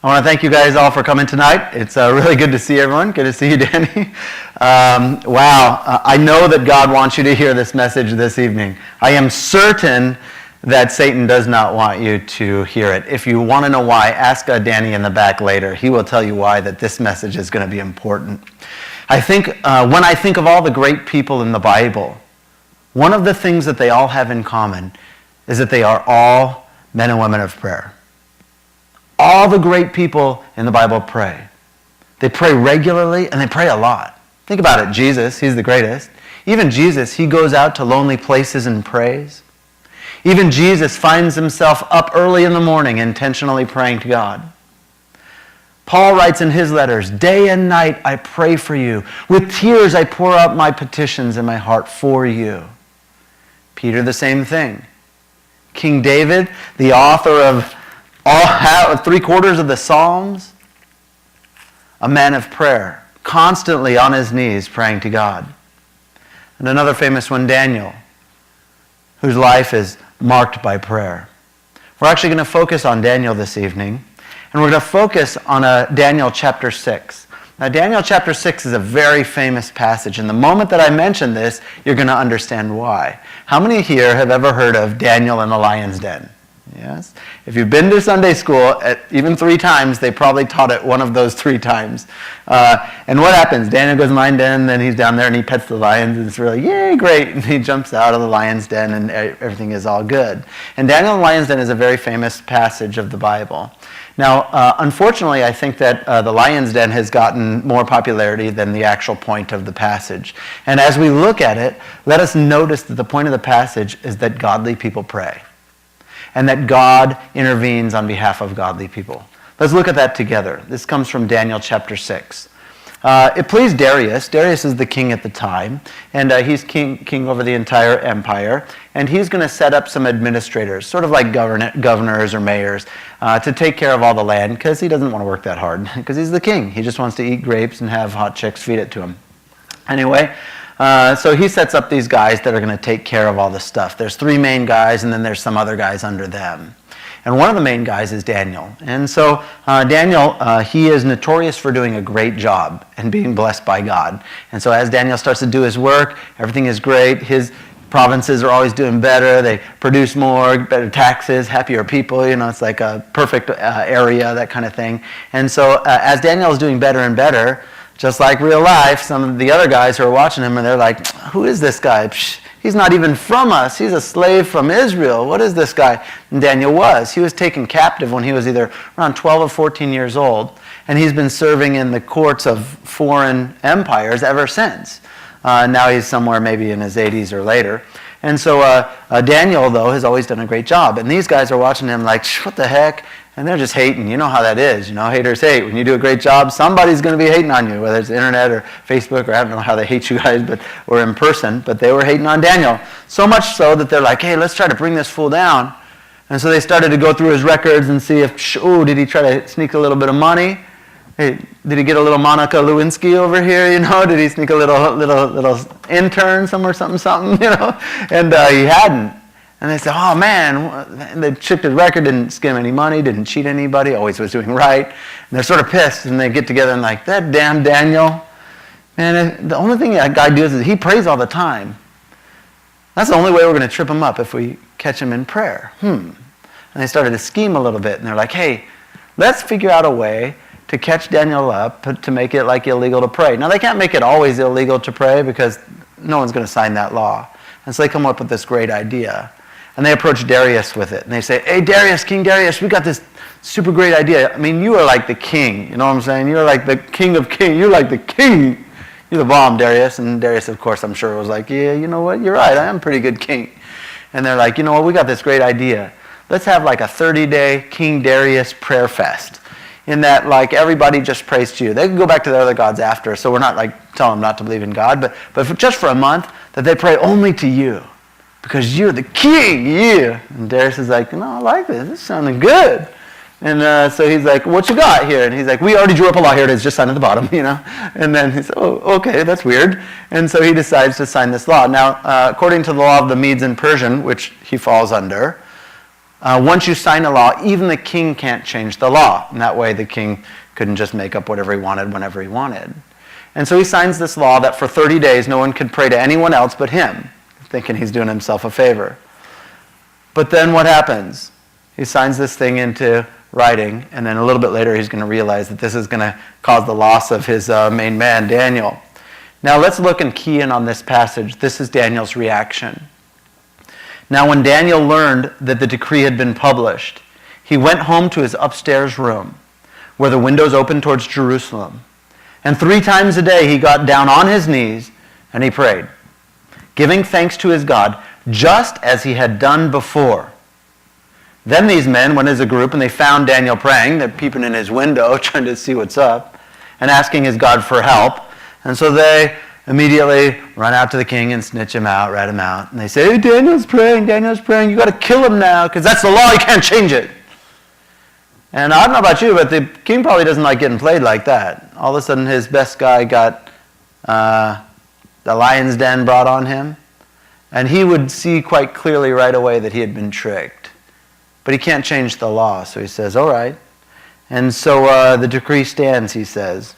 I want to thank you guys all for coming tonight. It's really good to see everyone. Good to see you, Danny. I know that God wants you to hear this message this evening. I am certain that Satan does not want you to hear it. If you want to know why, ask Danny in the back later. He will tell you why that this message is going to be important. I think when I think of all the great people in the Bible, one of the things that they all have in common is that they are all men and women of prayer. All the great people in the Bible pray. They pray regularly and they pray a lot. Think about it. Jesus, he's the greatest. Even Jesus, he goes out to lonely places and prays. Even Jesus finds himself up early in the morning intentionally praying to God. Paul writes in his letters, "Day and night I pray for you. With tears I pour out my petitions in my heart for you." Peter, the same thing. King David, the author of three-quarters of the Psalms, a man of prayer, constantly on his knees praying to God. And another famous one, Daniel, whose life is marked by prayer. We're actually going to focus on Daniel this evening, and we're going to focus on Daniel chapter 6. Now, Daniel chapter 6 is a very famous passage, and the moment that I mention this, you're going to understand why. How many here have ever heard of Daniel in the lion's den? Yes? If you've been to Sunday school, even 3 times, they probably taught it one of those 3 times. And what happens? Daniel goes in the lion's den, then he's down there and he pets the lions, and it's really, yay, great. And he jumps out of the lion's den and everything is all good. And Daniel in the lion's den is a very famous passage of the Bible. Now, unfortunately, I think that the lion's den has gotten more popularity than the actual point of the passage. And as we look at it, let us notice that the point of the passage is that godly people pray, and that God intervenes on behalf of godly people. Let's look at that together. This comes from Daniel chapter 6. It pleased Darius. Darius is the king at the time, and he's king over the entire empire, and he's going to set up some administrators, sort of like governors or mayors, to take care of all the land, because he doesn't want to work that hard, because he's the king. He just wants to eat grapes and have hot chicks feed it to him. Anyway, so he sets up these guys that are going to take care of all the stuff. There's 3 main guys, and then there's some other guys under them. And one of the main guys is Daniel. And so Daniel, he is notorious for doing a great job and being blessed by God. And so as Daniel starts to do his work, everything is great. His provinces are always doing better. They produce more, better taxes, happier people. You know, it's like a perfect area, that kind of thing. And so as Daniel is doing better and better, just like real life, some of the other guys who are watching him, and they're like, "Who is this guy? Psh, he's not even from us. He's a slave from Israel. What is this guy?" And Daniel was. He was taken captive when he was either around 12 or 14 years old, and he's been serving in the courts of foreign empires ever since. Now he's somewhere maybe in his 80s or later. And so Daniel, though, has always done a great job. And these guys are watching him like, "What the heck?" And they're just hating. You know how that is. You know, haters hate. When you do a great job, somebody's going to be hating on you, whether it's the internet or Facebook, or I don't know how they hate you guys, or in person. But they were hating on Daniel. So much so that they're like, "Hey, let's try to bring this fool down." And so they started to go through his records and see if, did he try to sneak a little bit of money? Hey, did he get a little Monica Lewinsky over here, you know? Did he sneak a little intern somewhere, something, you know? And he hadn't. And they said, "Oh, man," they checked his record, didn't skim any money, didn't cheat anybody, always was doing right. And they're sort of pissed, and they get together and like, "That damn Daniel, man, the only thing that guy does is he prays all the time. That's the only way we're going to trip him up, if we catch him in prayer." And they started to scheme a little bit, and they're like, "Hey, let's figure out a way to catch Daniel up, to make it like illegal to pray." Now, they can't make it always illegal to pray, because no one's going to sign that law. And so they come up with this great idea. And they approach Darius with it. And they say, "Hey, Darius, King Darius, we got this super great idea. I mean, you are like the king. You know what I'm saying? You're like the king of kings. You're like the king. You're the bomb, Darius." And Darius, of course, I'm sure was like, "Yeah, you know what? You're right. I am a pretty good king." And they're like, "You know what? We got this great idea. Let's have like a 30-day King Darius prayer fest, in that like everybody just prays to you. They can go back to their other gods after, so we're not like telling them not to believe in God, but just for a month, that they pray only to you, because you're the king, yeah." And Darius is like, "No, I like this. This is sounding good." And so he's like, "What you got here?" And he's like, "We already drew up a law. Here it is, just sign at the bottom, you know." And then he said, "Oh, okay, that's weird." And so he decides to sign this law. Now, according to the law of the Medes and Persian, which he falls under, Once you sign a law, even the king can't change the law. And that way the king couldn't just make up whatever he wanted whenever he wanted. And so he signs this law that for 30 days no one could pray to anyone else but him, thinking he's doing himself a favor. But then what happens? He signs this thing into writing, and then a little bit later he's going to realize that this is going to cause the loss of his main man, Daniel. Now let's look and key in on this passage. This is Daniel's reaction. Now when Daniel learned that the decree had been published, he went home to his upstairs room, where the windows opened towards Jerusalem. And 3 times a day he got down on his knees and he prayed, giving thanks to his God, just as he had done before. Then these men went as a group and they found Daniel praying. They're peeping in his window, trying to see what's up, and asking his God for help. And so they immediately run out to the king and snitch him out, rat him out. And they say, hey, Daniel's praying, you got to kill him now, because that's the law, you can't change it. And I don't know about you, but the king probably doesn't like getting played like that. All of a sudden his best guy got the lion's den brought on him. And he would see quite clearly right away that he had been tricked. But he can't change the law, so he says, all right. And so the decree stands, he says.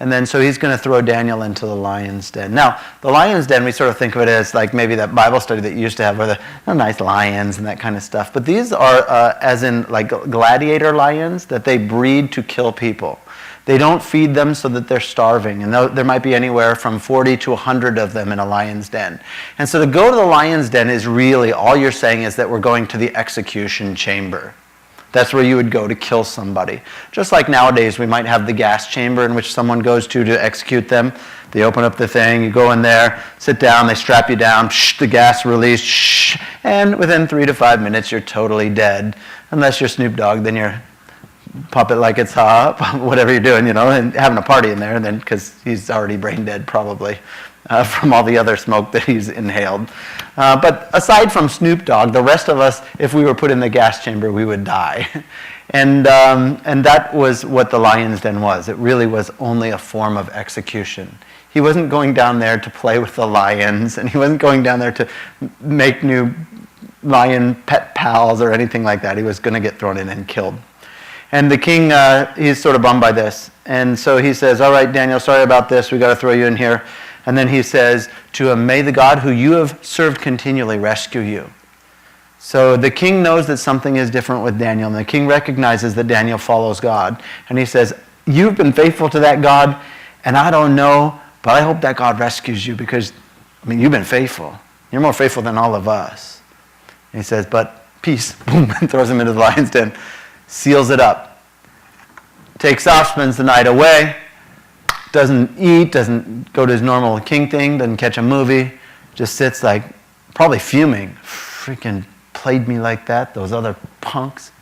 And then so he's going to throw Daniel into the lion's den. Now, the lion's den, we sort of think of it as like maybe that Bible study that you used to have where the nice lions and that kind of stuff. But these are as in like gladiator lions that they breed to kill people. They don't feed them so that they're starving. And there might be anywhere from 40 to 100 of them in a lion's den. And so to go to the lion's den is really, all you're saying is that we're going to the execution chamber. That's where you would go to kill somebody. Just like nowadays we might have the gas chamber in which someone goes to execute them. They open up the thing, you go in there, sit down, they strap you down, the gas release, and within 3 to 5 minutes you're totally dead. Unless you're Snoop Dogg, then you're pop it like it's hot, whatever you're doing, and having a party in there, and then because he's already brain dead probably from all the other smoke that he's inhaled. But aside from Snoop Dogg, the rest of us, if we were put in the gas chamber, we would die. And that was what the lion's den was. It really was only a form of execution. He wasn't going down there to play with the lions, and he wasn't going down there to make new lion pet pals or anything like that. He was going to get thrown in and killed. And the king, he's sort of bummed by this. And so he says, all right, Daniel, sorry about this. We got to throw you in here. And then he says to him, may the God who you have served continually rescue you. So the king knows that something is different with Daniel. And the king recognizes that Daniel follows God. And he says, you've been faithful to that God. And I don't know, but I hope that God rescues you because, you've been faithful. You're more faithful than all of us. And he says, but peace. Boom, and throws him into the lion's den. Seals it up, takes off, spends the night away, doesn't eat, doesn't go to his normal king thing, doesn't catch a movie, just sits like probably fuming. Freaking played me like that, those other punks.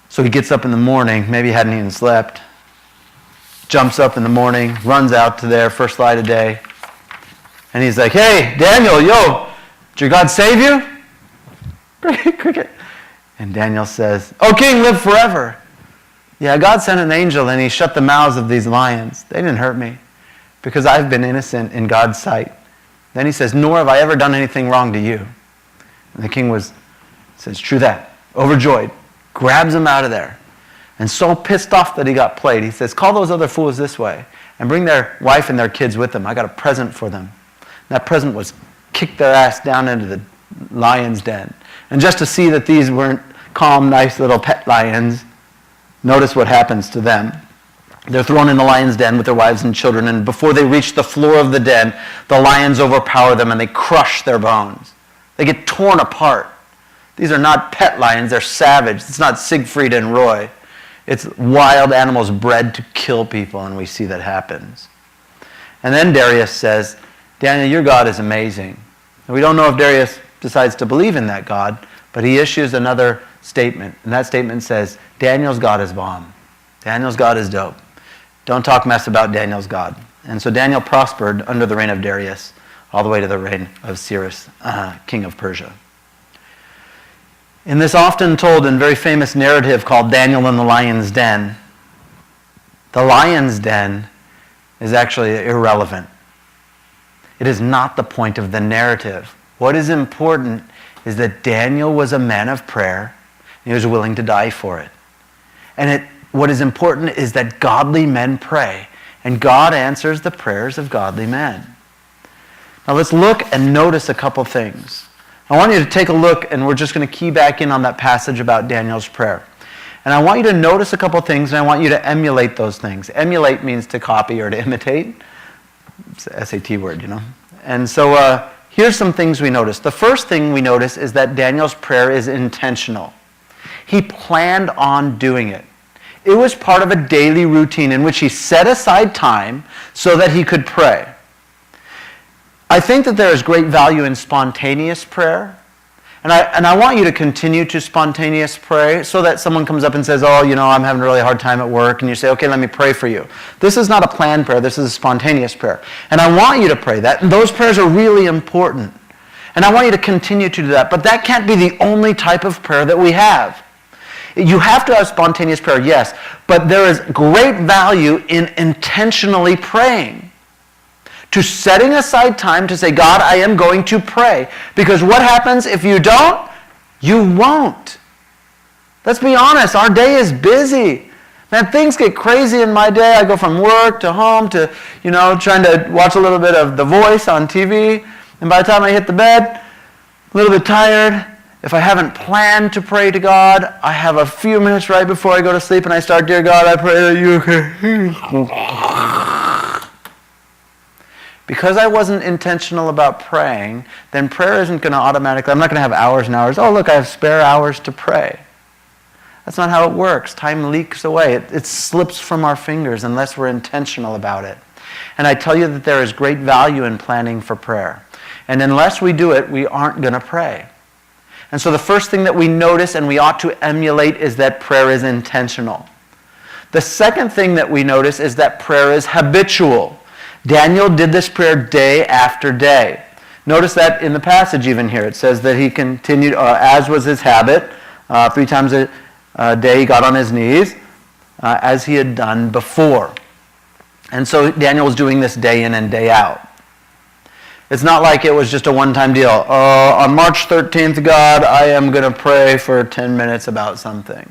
So he gets up in the morning, maybe he hadn't even slept, jumps up in the morning, runs out to there, first light of day, and he's like, hey, Daniel, yo, did your God save you? Cricket. And Daniel says, oh, king, live forever. Yeah, God sent an angel and he shut the mouths of these lions. They didn't hurt me because I've been innocent in God's sight. Then he says, nor have I ever done anything wrong to you. And the king says, true that, overjoyed, grabs him out of there. And so pissed off that he got played, he says, call those other fools this way and bring their wife and their kids with them. I got a present for them. And that present was kick their ass down into the lion's den. And just to see that these weren't calm, nice little pet lions, notice what happens to them. They're thrown in the lion's den with their wives and children, and before they reach the floor of the den, the lions overpower them and they crush their bones. They get torn apart. These are not pet lions, they're savage. It's not Siegfried and Roy. It's wild animals bred to kill people, and we see that happens. And then Darius says, Daniel, your God is amazing. And we don't know if Darius decides to believe in that God, but he issues another statement, and that statement says, Daniel's God is bomb. Daniel's God is dope. Don't talk mess about Daniel's God. And so Daniel prospered under the reign of Darius all the way to the reign of Cyrus, king of Persia. In this often told and very famous narrative called Daniel in the Lion's Den, the lion's den is actually irrelevant. It is not the point of the narrative. What is important is that Daniel was a man of prayer, and he was willing to die for it. And what is important is that godly men pray, and God answers the prayers of godly men. Now let's look and notice a couple things. I want you to take a look, and we're just going to key back in on that passage about Daniel's prayer. And I want you to notice a couple things, and I want you to emulate those things. Emulate means to copy or to imitate. It's an SAT word, you know. And so here's some things we notice. The first thing we notice is that Daniel's prayer is intentional. He planned on doing it. It was part of a daily routine in which he set aside time so that he could pray. I think that there is great value in spontaneous prayer. And I want you to continue to spontaneous pray so that someone comes up and says, oh, you know, I'm having a really hard time at work. And you say, okay, let me pray for you. This is not a planned prayer. This is a spontaneous prayer. And I want you to pray that. And those prayers are really important. And I want you to continue to do that. But that can't be the only type of prayer that we have. You have to have spontaneous prayer, yes. But there is great value in intentionally praying. To setting aside time to say, God, I am going to pray. Because what happens if you don't? You won't. Let's be honest, our day is busy. Man, things get crazy in my day. I go from work to home to, trying to watch a little bit of The Voice on TV. And by the time I hit the bed, a little bit tired. If I haven't planned to pray to God, I have a few minutes right before I go to sleep and I start, dear God, I pray that you can... Because I wasn't intentional about praying, then prayer isn't going to automatically, I'm not going to have hours and hours. Oh, look, I have spare hours to pray. That's not how it works. Time leaks away. It slips from our fingers unless we're intentional about it. And I tell you that there is great value in planning for prayer. And unless we do it, we aren't going to pray. And so the first thing that we notice and we ought to emulate is that prayer is intentional. The second thing that we notice is that prayer is habitual. Daniel did this prayer day after day. Notice that in the passage even here. It says that he continued, as was his habit, 3 times a day he got on his knees, as he had done before. And so Daniel was doing this day in and day out. It's not like it was just a one-time deal. On March 13th, God, I am going to pray for 10 minutes about something.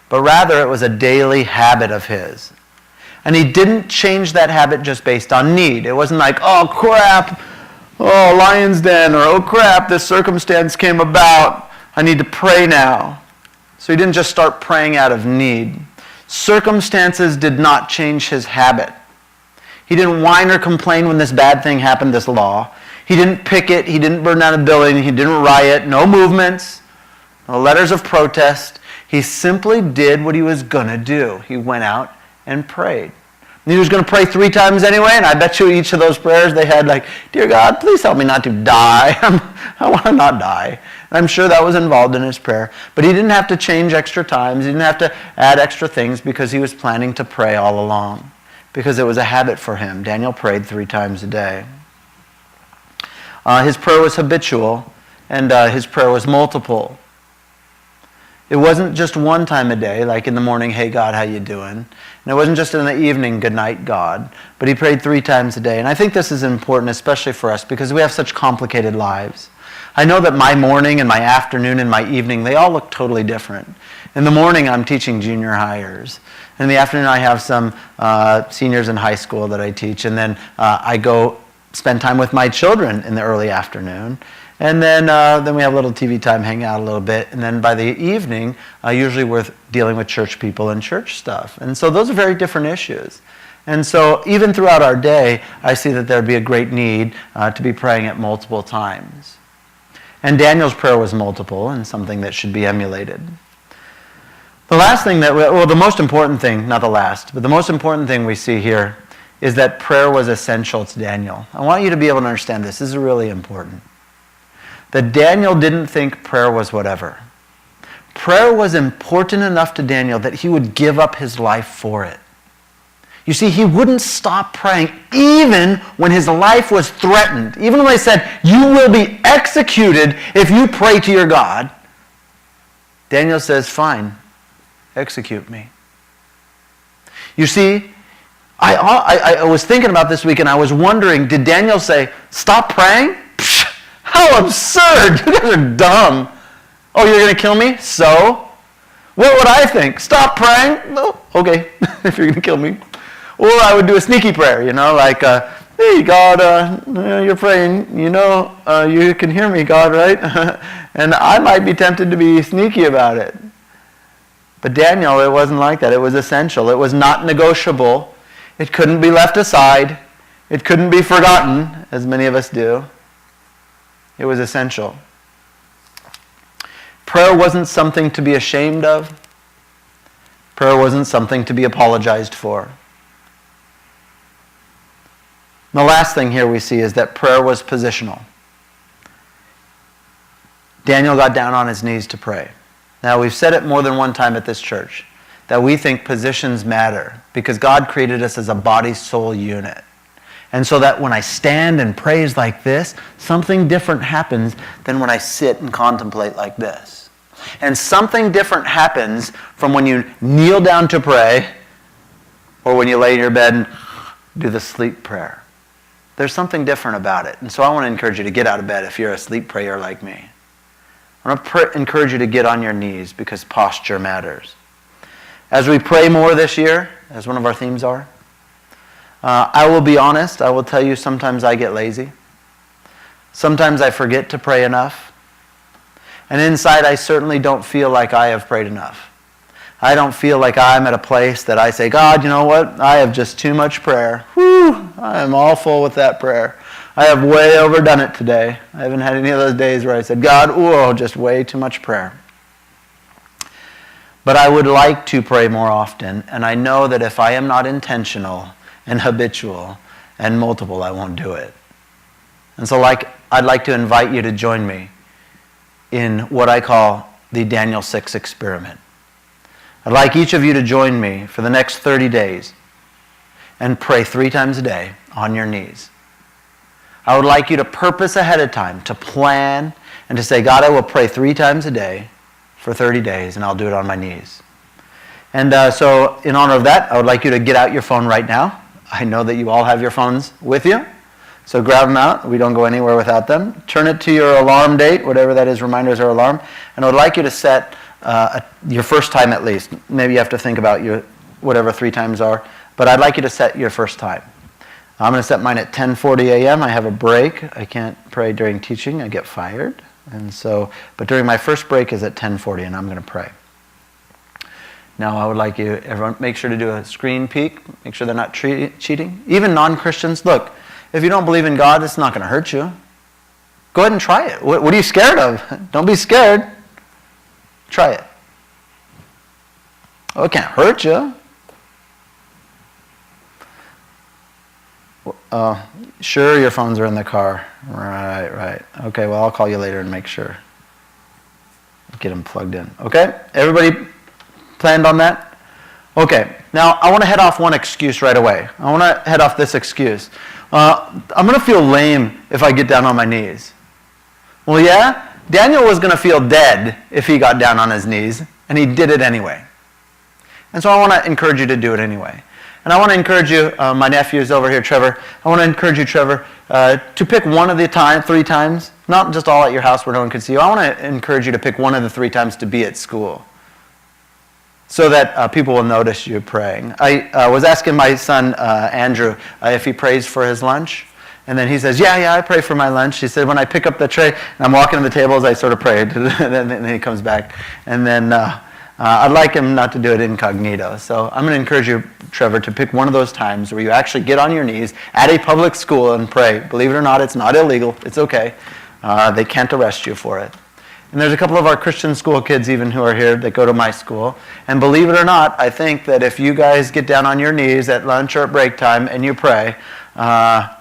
But rather it was a daily habit of his. And he didn't change that habit just based on need. It wasn't like, oh crap, oh lion's den, or oh crap, this circumstance came about, I need to pray now. So he didn't just start praying out of need. Circumstances did not change his habit. He didn't whine or complain when this bad thing happened, this law. He didn't picket, he didn't burn down a building, he didn't riot, no movements, no letters of protest. He simply did what he was going to do. He went out and prayed. And he was going to pray 3 times anyway, and I bet you each of those prayers they had like, dear God, please help me not to die. I want to not die. And I'm sure that was involved in his prayer. But he didn't have to change extra times. He didn't have to add extra things because he was planning to pray all along. Because it was a habit for him. Daniel prayed 3 times a day. His prayer was habitual, and his prayer was multiple. It wasn't just one time a day, like in the morning, hey God, how you doing? And it wasn't just in the evening, good night, God. But he prayed 3 times a day. And I think this is important, especially for us, because we have such complicated lives. I know that my morning and my afternoon and my evening, they all look totally different. In the morning, I'm teaching junior hires. In the afternoon, I have some seniors in high school that I teach. And then I go spend time with my children in the early afternoon. And then we have a little TV time, hang out a little bit. And then by the evening, usually we're dealing with church people and church stuff. And so those are very different issues. And so even throughout our day, I see that there would be a great need to be praying at multiple times. And Daniel's prayer was multiple and something that should be emulated. The last thing the most important thing, not the last, but the most important thing we see here is that prayer was essential to Daniel. I want you to be able to understand this. This is really important. That Daniel didn't think prayer was whatever. Prayer was important enough to Daniel that he would give up his life for it. You see, he wouldn't stop praying even when his life was threatened. Even when they said, you will be executed if you pray to your God. Daniel says, fine, execute me. You see, I was thinking about this week and I was wondering, did Daniel say, stop praying? How absurd! You guys are dumb. Oh, you're going to kill me? So? What would I think? Stop praying? No. Okay, if you're going to kill me. Or I would do a sneaky prayer, like, hey, God, you're praying. You can hear me, God, right? And I might be tempted to be sneaky about it. But Daniel, it wasn't like that. It was essential. It was not negotiable. It couldn't be left aside. It couldn't be forgotten, as many of us do. It was essential. Prayer wasn't something to be ashamed of. Prayer wasn't something to be apologized for. And the last thing here we see is that prayer was positional. Daniel got down on his knees to pray. Now, we've said it more than one time at this church, that we think positions matter because God created us as a body-soul unit. And so that when I stand and praise like this, something different happens than when I sit and contemplate like this. And something different happens from when you kneel down to pray or when you lay in your bed and do the sleep prayer. There's something different about it. And so I want to encourage you to get out of bed if you're a sleep prayer like me. I want to encourage you to get on your knees because posture matters. As we pray more this year, as one of our themes are, I will be honest, I will tell you sometimes I get lazy. Sometimes I forget to pray enough. And inside I certainly don't feel like I have prayed enough. I don't feel like I'm at a place that I say, God, you know what? I have just too much prayer. Whew, I am all full with that prayer. I have way overdone it today. I haven't had any of those days where I said, God, just way too much prayer. But I would like to pray more often, and I know that if I am not intentional and habitual and multiple, I won't do it. And so I'd like to invite you to join me in what I call the Daniel 6 experiment. I'd like each of you to join me for the next 30 days and pray 3 times a day on your knees. I would like you to purpose ahead of time, to plan, and to say, God, I will pray 3 times a day for 30 days, and I'll do it on my knees. And so in honor of that, I would like you to get out your phone right now. I know that you all have your phones with you, so grab them out. We don't go anywhere without them. Turn it to your alarm date, whatever that is, reminders or alarm, and I would like you to set your first time at least. Maybe you have to think about whatever 3 times are, but I'd like you to set your first time. I'm going to set mine at 10:40 a.m. I have a break. I can't pray during teaching. I get fired. But during my first break is at 10:40, and I'm going to pray. Now, I would like you, everyone, make sure to do a screen peek. Make sure they're not cheating. Even non-Christians, look, if you don't believe in God, it's not going to hurt you. Go ahead and try it. What are you scared of? Don't be scared. Try it. Oh, it can't hurt you. Sure, your phones are in the car. Right. Okay, well, I'll call you later and make sure. Get them plugged in. Okay? Everybody planned on that? Okay. Now, I want to head off one excuse right away. I want to head off this excuse. I'm going to feel lame if I get down on my knees. Well, yeah, Daniel was going to feel dead if he got down on his knees, and he did it anyway. And so I want to encourage you to do it anyway. And I want to encourage you, my nephew is over here, Trevor. I want to encourage you, Trevor, to pick one of the 3 times, not just all at your house where no one can see you. I want to encourage you to pick one of the 3 times to be at school so that people will notice you praying. I was asking my son, Andrew, if he prays for his lunch. And then he says, yeah, I pray for my lunch. He said, when I pick up the tray and I'm walking to the tables, I sort of pray. And then he comes back. And then I'd like him not to do it incognito. So I'm going to encourage you, Trevor, to pick one of those times where you actually get on your knees at a public school and pray. Believe it or not, it's not illegal. It's okay. They can't arrest you for it. And there's a couple of our Christian school kids even who are here that go to my school. And believe it or not, I think that if you guys get down on your knees at lunch or at break time and you pray,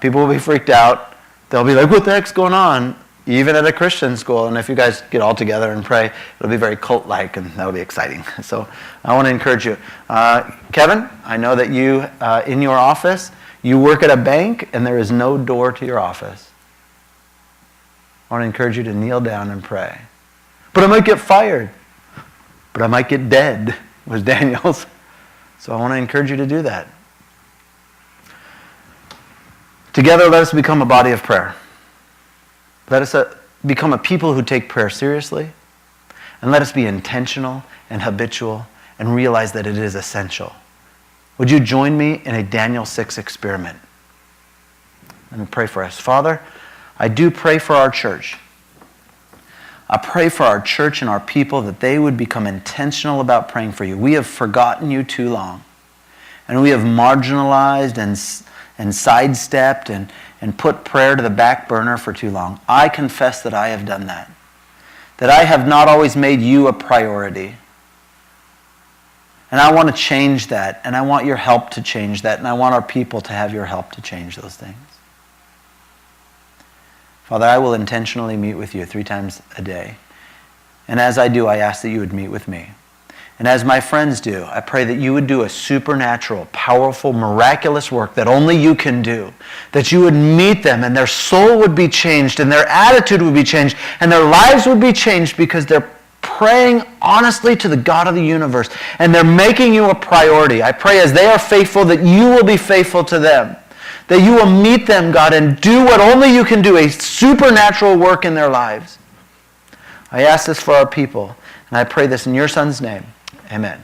people will be freaked out. They'll be like, what the heck's going on? Even at a Christian school. And if you guys get all together and pray, it'll be very cult-like, and that'll be exciting. So I want to encourage you. Kevin, I know that you, in your office, you work at a bank, and there is no door to your office. I want to encourage you to kneel down and pray. But I might get fired. But I might get dead, was Daniel's. So I want to encourage you to do that. Together, let us become a body of prayer. Let us become a people who take prayer seriously, and let us be intentional and habitual and realize that it is essential. Would you join me in a Daniel 6 experiment? Let me pray for us. Father, I do pray for our church. I pray for our church and our people that they would become intentional about praying for you. We have forgotten you too long. And we have marginalized and sidestepped and put prayer to the back burner for too long. I confess that I have done that. That I have not always made you a priority. And I want to change that. And I want your help to change that. And I want our people to have your help to change those things. Father, I will intentionally meet with you 3 times a day. And as I do, I ask that you would meet with me. And as my friends do, I pray that you would do a supernatural, powerful, miraculous work that only you can do. That you would meet them and their soul would be changed and their attitude would be changed and their lives would be changed because they're praying honestly to the God of the universe and they're making you a priority. I pray as they are faithful that you will be faithful to them. That you will meet them, God, and do what only you can do, a supernatural work in their lives. I ask this for our people, and I pray this in your Son's name. Amen.